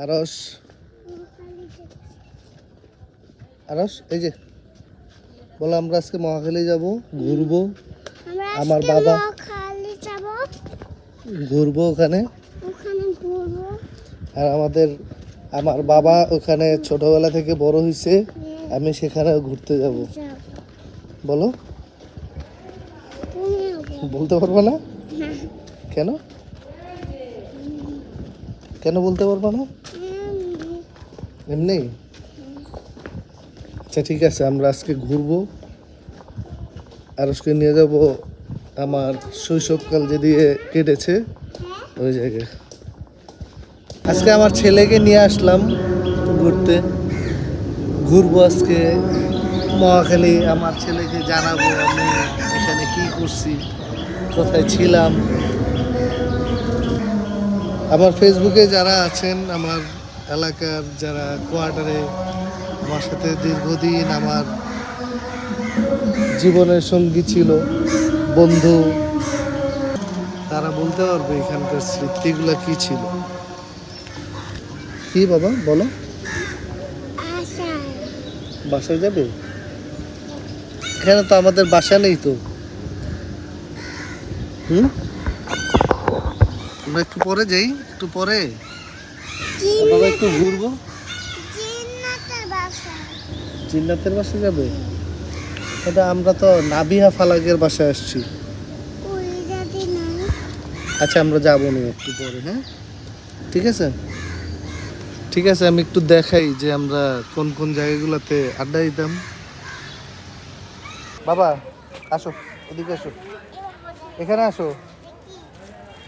আরস আরস এই যে বলো আমরা আজকে মহাখালী যাব, ঘুরবো। আমার বাবা ঘুরবো ওখানে। আর আমার বাবা ওখানে ছোটবেলা থেকে বড় হয়েছে, আমি সেখানে ঘুরতে যাব। বলো, বলতে পারবো না কেন? কেন বলতে পারবো না? এমনি? আচ্ছা ঠিক আছে, আমরা আজকে ঘুরবো। আরসকে নিয়ে যাব আমার শৈশবকাল যে দিয়ে কেটেছে ওই জায়গায়। আজকে আমার ছেলেকে নিয়ে আসলাম ঘুরতে, ঘুরবো আজকে মহাখালী। আমার ছেলেকে জানাবো আমি এখানে কি করছি, কোথায় ছিলাম। আমার ফেসবুকে যারা আছেন, আমার এলাকার যারা কোয়ার্টারে আমার সাথে দীর্ঘদিন আমার জীবনের সঙ্গী ছিল, বন্ধু, তারা বলতে পারবে এখানকার স্মৃতিগুলো কি ছিল। কি বাবা বলো, বাসায় যাবে? এখানে তো আমাদের বাসা নেই তো। আমরা একটু পরে যাই, একটু পরে বাবা একটু ঘুরবো। জিন্নাতের বাসায় যাবে? এটা আমরা তো নাবিহা ফালাকের বাসায় আসছি। আচ্ছা আমরা যাবো না একটু পরে, হ্যাঁ ঠিক আছে। ঠিক আছে, আমি একটু দেখাই যে আমরা কোন কোন জায়গাগুলোতে আড্ডা দিতাম। বাবা আসো, এদিকে আসো, এখানে আসো,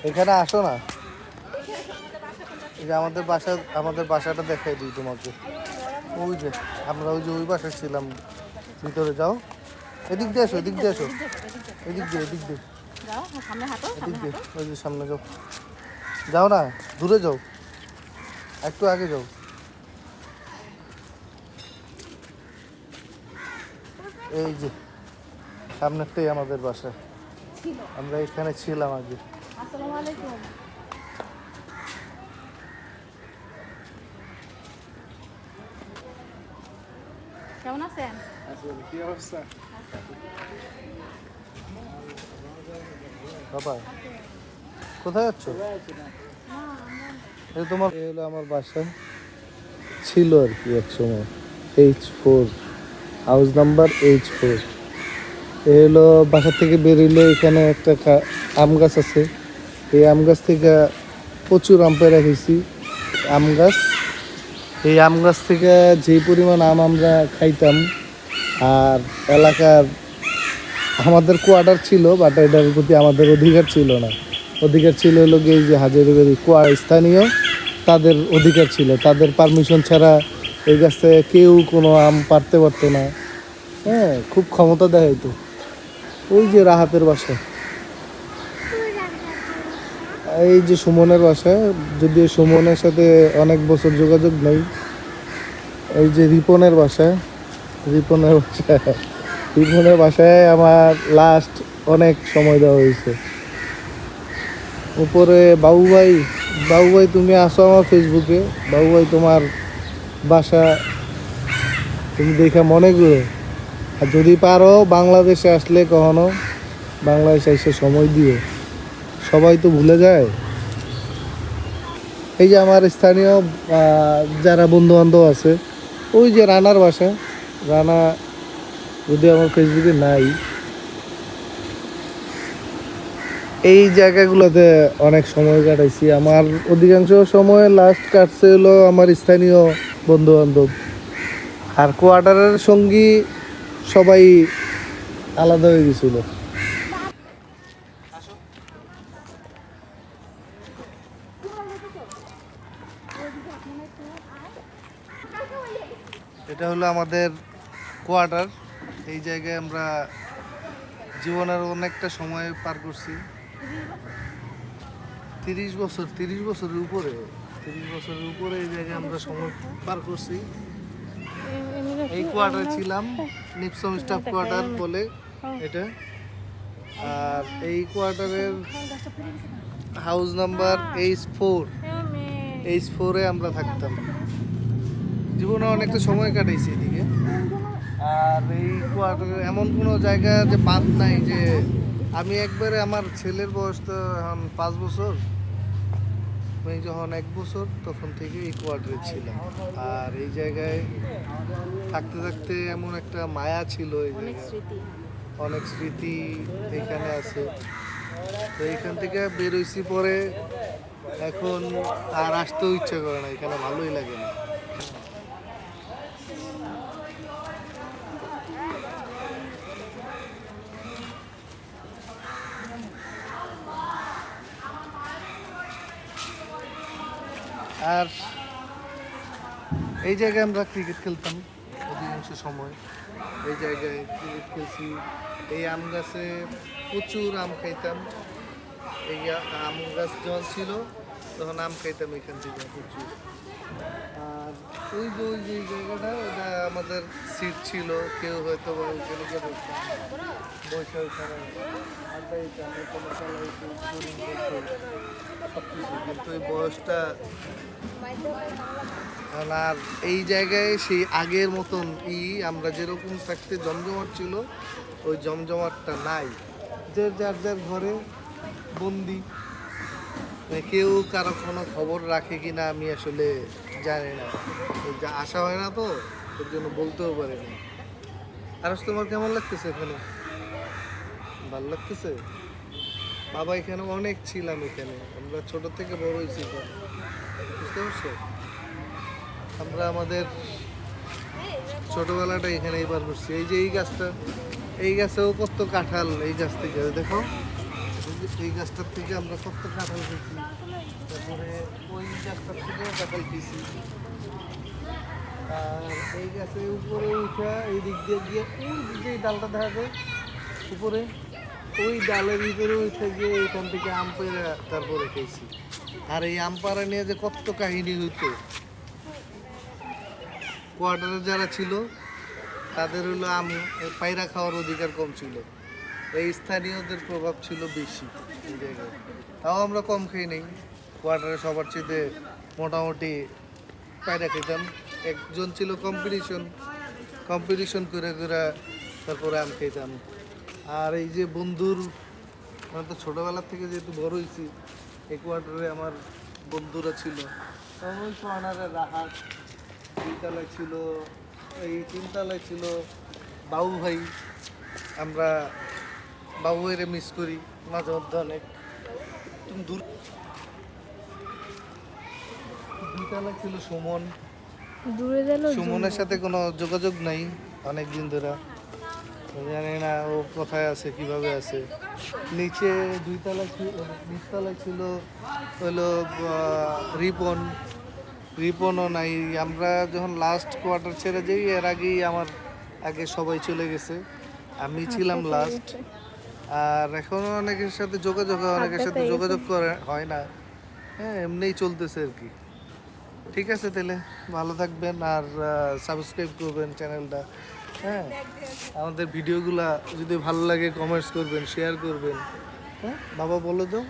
এখানে আসো না। এই যে আমাদের বাসাটা দেখাই দিই তোমাকে। ওই যে আমরা ওই বাসায় ছিলাম। ভিতরে যাও, এদিক দিয়ে আসো, এদিক দিয়ে আসো, এদিক দিয়ে এদিক দিয়ে এদিক দিয়ে, ওই যে সামনে যাও। যাও না, দূরে যাও, একটু আগে যাও। এই যে সামনেরটাই আমাদের বাসা, আমরা এখানে ছিলাম আগে। আসসালামু আলাইকুম। কেমন আছেন? কি অবস্থা? বাবা কোথায় যাচ্ছ? এই তোমার এই হলো আমার বাসা ছিল আর কি এক সময়, H4, হাউস নাম্বার H4। এই হলো বাসা থেকে বেরোলে এখানে একটা আম গাছ আছে। এই আম গাছ থেকে প্রচুর আম পেড়ে রেখেছি। আম গাছ, এই আম গাছ থেকে যেই পরিমাণ আম আমরা খাইতাম। আর এলাকার আমাদের কোয়ার্টার ছিল, বাট এটার প্রতি আমাদের অধিকার ছিল না। অধিকার ছিল হলো গিয়ে যে হাজারিবাড়ি স্থানীয়, তাদের অধিকার ছিল। তাদের পারমিশন ছাড়া এই গাছ থেকে কেউ কোনো আম পারতে পারতো না। হ্যাঁ, খুব ক্ষমতা দেখাইতো। ওই যে রাহাতের বাসা, এই যে সুমনের বাসা, যদিও সুমনের সাথে অনেক বছর যোগাযোগ নেই। এই যে রিপনের বাসায় আমার লাস্ট অনেক সময় দেওয়া হয়েছে। উপরে বাবু ভাই তুমি আসো আমার ফেসবুকে। বাবু ভাই তোমার বাসা তুমি দেখে মনে করো। আর যদি পারো বাংলাদেশে আসলে কখনো বাংলাদেশে এসে সময় দিও, সবাই তো ভুলে যায়। এই যে আমার স্থানীয় যারা বন্ধু বান্ধব আছে, ওই যে রানার বাসা, রানা যদি আমার ফেসবুকে নাই। এই জায়গাগুলোতে অনেক সময় কাটাইছি। আমার অধিকাংশ সময় লাস্ট কাটছে হলো আমার স্থানীয় বন্ধু বান্ধব। আর কোয়ার্টারের সঙ্গী সবাই আলাদা হয়ে গেছিল। এটা হলো আমাদের কোয়ার্টার। এই জায়গায় আমরা জীবনের অনেকটা সময় পার করছি। 30 বছরের উপরে এই জায়গায় আমরা সময় পার করছি। এই কোয়ার্টারে ছিলাম, নিপসম স্টাফ কোয়ার্টার বলে এটা। আর এই কোয়ার্টারের হাউস নাম্বার H4। H4-এ আমরা থাকতাম। জীবনে অনেকটা সময় কাটাইছি এদিকে। আর এই কোয়ার্টারে এমন কোনো জায়গা যে বাদ নাই যে আমি একবারে আমার ছেলের বয়স তো এখন 5 বছর, আমি যখন 1 বছর তখন থেকে এই কোয়ার্টারে ছিলাম। আর এই জায়গায় থাকতে থাকতে এমন একটা মায়া ছিল এই অনেক জায়গায়, স্মৃতি। অনেক স্মৃতি এখানে আছে। তো এইখান থেকে বেরোইছি পরে এখন আর আসতেও ইচ্ছা করে না, এখানে ভালোই লাগে না। আর এই জায়গায় আমরা ক্রিকেট খেলতাম অধিকাংশ সময়। এই জায়গায় ক্রিকেট খেলছি। এই আম গাছে প্রচুর আম খাইতাম। এই আম গাছ যখন ছিল তখন আম খাইতাম এখান থেকে প্রচুর। আর ওই যে এই জায়গাটা ওটা আমাদের সিট ছিল, কেউ হয়তো বা ওইখানে গিয়ে বসতাম, বসে ওইখানে আড্ডা দিতাম, কোনো খেলা হইতো, বোরিং করতো, সব কিছু। কিন্তু এই বয়সটা আর এই জায়গায় সেই আগের মতন আমরা যেরকম থাকতে জমজমাট ছিল ওই জমজমাটটা নাই। যে যার যার ঘরে বন্দি, কেউ কারো কোনো খবর রাখে কি না আমি আসলে জানি না, ওই যা আসা হয় না তো ওর জন্য বলতেও পারি না। আর তোমার কেমন লাগতেছে এখানে? ভালো লাগতেছে? বাবা এখানে অনেক ছিলাম, এখানে আমরা ছোট থেকে বড় হয়েছি এখানে, বুঝতে পারছো? আমরা আমাদের ছোটবেলাটা এখানে এবার করছি। এই যে এই গাছটা, এই গাছেও কত কাঁঠাল, এই গাছ থেকে দেখো, এই গাছটার থেকে আমরা কত কাঁঠাল খেয়েছি। তারপরে ওই গাছটার থেকে কাঁঠাল খেয়েছি। আর এই গাছের উপরে উঠা এই দিক দিয়ে গিয়ে ওই দিক দিয়ে ডালটা দেখা যায় উপরে, ওই ডালের ভিতরে উঠে গিয়ে এখান থেকে আম পেড়ে তারপরে খেয়েছি। আর এই আম পাড়া নিয়ে যে কত কাহিনী হইতো, কোয়ার্টারে যারা ছিল তাদের হলো আম পায়রা খাওয়ার অধিকার কম ছিল, এই স্থানীয়দের প্রভাব ছিল বেশি এই জায়গায়। তাও আমরা কম খেয়ে নেই, কোয়ার্টারে সবার চেয়ে মোটামুটি পায়রা খেতাম। একজন ছিল কম্পিটিশন করে করে তারপরে আম খেতাম। আর এই যে বন্ধুর, মানে তো ছোটোবেলার থেকে যেহেতু বড় হয়েছি, এই কোয়ার্টারে আমার বন্ধুরা ছিল। তখন ওই কর্নারে রাহাত, দুইতলায় ছিল, এই তিনতলায় ছিল বাবু ভাই। আমরা বাবু ভাইরে মিস করি মাঝে মধ্যে অনেক। তুমি দূর, দুইতলায় ছিল সুমন। দূরে গেল সুমনের সাথে কোনো যোগাযোগ নাই অনেক দিন ধরে, জানি না ও কোথায় আছে, কিভাবে আছে। নিচে দুইতলায় ছিল, নিচতলায় ছিল হলো রিপনও নাই। আমরা যখন লাস্ট কোয়ার্টার ছেড়ে যাই এর আগেই আমার আগে সবাই চলে গেছে, আমি ছিলাম লাস্ট। আর এখনও অনেকের সাথে যোগাযোগ হয়, অনেকের সাথে যোগাযোগ করে হয় না। হ্যাঁ, এমনিই চলতেছে আর কি। ঠিক আছে তাহলে, ভালো থাকবেন আর সাবস্ক্রাইব করবেন চ্যানেলটা। হ্যাঁ, আমাদের ভিডিওগুলা যদি ভালো লাগে কমেন্টস করবেন, শেয়ার করবেন। হ্যাঁ বাবা, বলো তো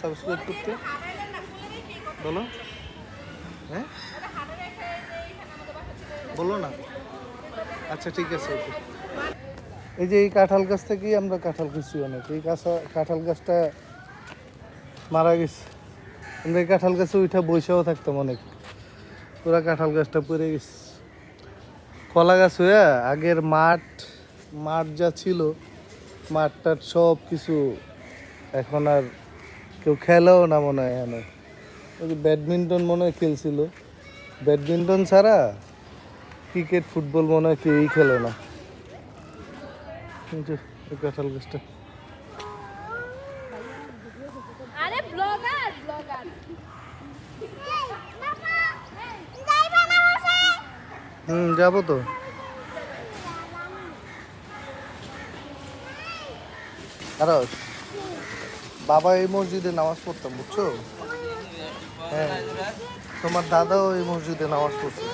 সাবস্ক্রাইব করতে, বলো। হ্যাঁ বলো না, আচ্ছা ঠিক আছে ওকে। এই যে এই কাঁঠাল গাছ থেকেই আমরা কাঁঠাল খেয়েছি অনেক। এই কাঁঠাল গাছটা মারা গেছে, আমরা এই কাঁঠাল গাছে উঠা বসেও থাকতাম অনেক, পুরা কাঁঠাল গাছটা পড়ে গেছে। কলা গাছ হয়ে আগের মাঠ যা ছিল, মাঠটার সব কিছু এখন আর কেউ খেলেও না মনে হয়। এখানে ওই যে ব্যাডমিন্টন মনে হয় খেলছিল, ব্যাডমিন্টন ছাড়া ক্রিকেট ফুটবল মনে হয় কেউই খেলে না। এই কাঁঠাল গাছটা আরে ব্লগার ব্লগার যাবো তো। আর বাবা এই মসজিদে নামাজ পড়তাম, বুঝছো? হ্যাঁ, তোমার দাদাও এই মসজিদে নামাজ পড়ছে।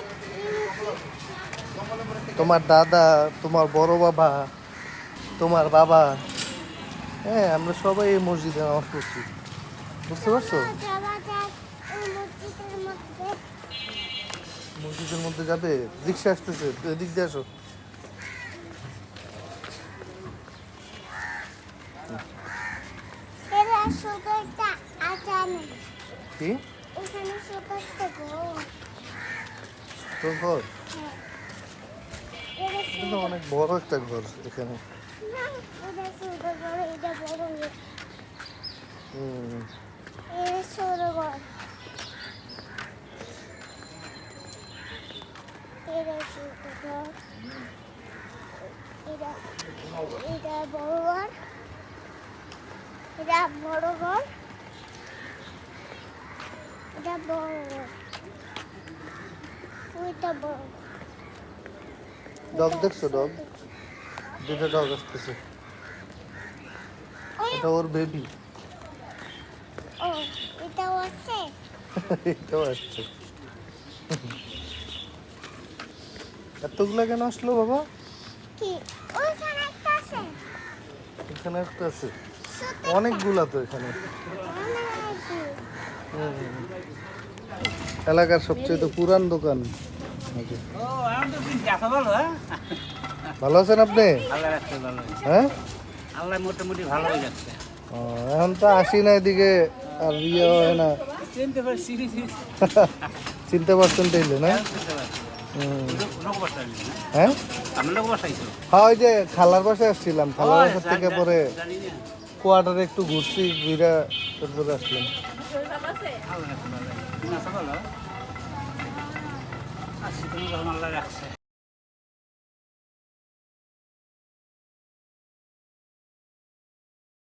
তোমার দাদা, তোমার বড় বাবা, তোমার বাবা, হ্যাঁ আমরা সবাই এই মসজিদে নামাজ পড়ছি, বুঝতে পারছো? মসজিদের মধ্যে যাবে? রিক্সা আসতেছে, এদিক দিয়ে আসো। এরা ছোট একটা আচানে কি এখানে ছোট একটা ঘর তোর ঘর? হ্যাঁ এরা এটা তো অনেক বড় একটা ঘর এখানে। না এটা ছোট ঘর এটা বড় ঘর হুম, এটা ছোট ঘর এটা ছোট ঘর এটা এটা বড় ঘর এটা বড় ঘর এটা বড় ঘর ওইটা বড় ঘর। ডগ দেখছো? ডগ, দুটো ডগ আসতেছে। এটা ওর বেবি। ও এটাও আছে এটাও আসছে। এতগুলা কেন আসলো বাবা? কি ওইখানে একটা আছে এখানে একটা আছে, ছোট অনেকগুলা তো এখানে। অনেক আছে। হুম। এলাকার সবচেয়ে তো পুরান দোকান। ও আমি তো চিন্তা আছো ভালো হ্যাঁ ভালো আছেন আপনি? আল্লাহ রাখছে ভালো হ্যাঁ, আল্লাহ মোটামুটি ভালো হয়ে যাচ্ছে ও, এখন তো আসি না এদিকে, আর ইয়ে হয় না। চিনতে পারছি চিনতে পারছেন তাইলে না? হুম। লোক বসাই হ্যাঁ আমি লোক বসাইছো হ্যাঁ, ওই যে খালার বাসায় আসছিলাম, খালার বাসা থেকে পরে জানি না কোয়ার্টারে একটু ঘুরছি, ঘুরে তারপরে আসলাম। আল্লাহ রাখছে ভালো না ভালো আসি তুমি আল্লাহ রাখছে